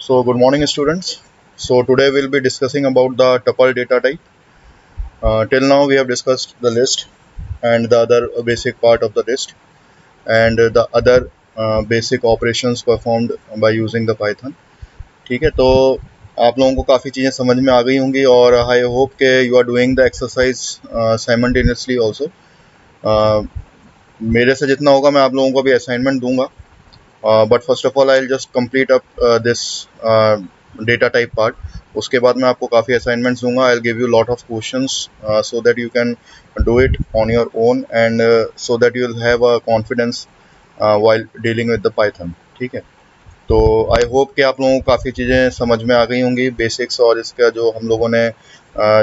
So good morning students. So today we'll be discussing about the tuple data type. Till now we have discussed the list and the other basic part of the list and the other basic operations performed by using the Python. ठीक है, तो आप लोगों को काफ़ी चीज़ें समझ में आ गई होंगी और आई होप के you are doing the exercise simultaneously also. मेरे से जितना होगा मैं आप लोगों को भी असाइनमेंट दूंगा. But first of all I will just complete up this data type part. उसके बाद मैं आपको काफ़ी असाइनमेंट्स दूंगा. I will give you lot of questions so that you can do it on your own and so that you will have a confidence while dealing with the Python. ठीक है, तो I hope कि आप लोगों को काफ़ी चीज़ें समझ में आ गई होंगी बेसिक्स, और इसका जो हम लोगों ने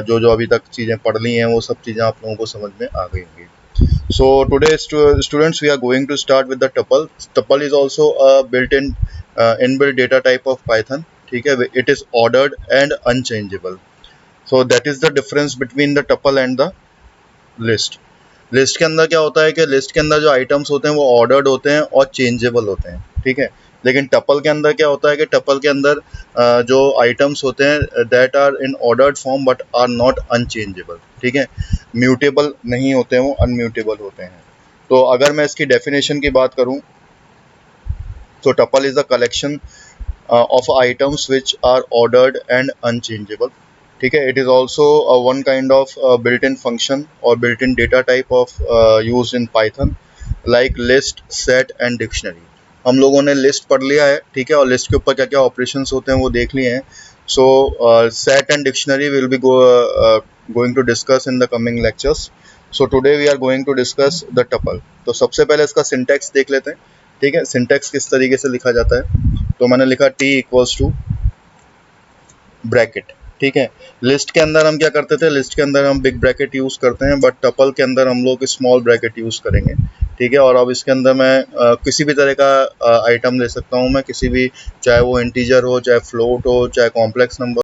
जो अभी तक चीज़ें पढ़ ली हैं वो सब चीज़ें आप लोगों को समझ में आ गई होंगी. So today, students, we are going to start with the tuple. Tuple is also a built-in inbuilt data type of Python. ठीक है, it is ordered and unchangeable. So that is the difference between the tuple and the list. List के अंदर क्या होता है कि list के अंदर जो आइटम्स होते हैं वो ऑर्डर्ड होते हैं और चेंजेबल होते हैं. ठीक है, लेकिन टपल के अंदर क्या होता है कि टपल के अंदर जो आइटम्स होते हैं that are in ordered form but are not unchangeable. ठीक है, म्यूटेबल नहीं होते हैं, वो अनम्यूटेबल होते हैं. तो अगर मैं इसकी डेफिनेशन की बात करूं तो tuple is a collection of items which are ordered and unchangeable. ठीक है, it is also one kind of built-in function or built-in data type of used in Python like list, set and dictionary. हम लोगों ने list पढ़ लिया है. ठीक है, और लिस्ट के ऊपर क्या क्या ऑपरेशंस होते हैं वो देख लिए हैं. So set and dictionary will be going to discuss in the coming lectures. So today we are going to discuss the tuple. तो सबसे पहले इसका सिंटैक्स देख लेते हैं. ठीक है, सिंटैक्स किस तरीके से लिखा जाता है. तो मैंने लिखा t इक्वल्स टू ब्रैकेट. ठीक है, लिस्ट के अंदर हम क्या करते थे, लिस्ट के अंदर हम बिग ब्रैकेट यूज करते हैं, बट टपल के अंदर हम लोग स्मॉल ब्रैकेट यूज करेंगे. ठीक है, और अब इसके अंदर मैं किसी भी तरह का आइटम ले सकता हूँ मैं, किसी भी, चाहे वो इंटीजर हो, चाहे फ्लोट हो, चाहे कॉम्प्लेक्स नंबर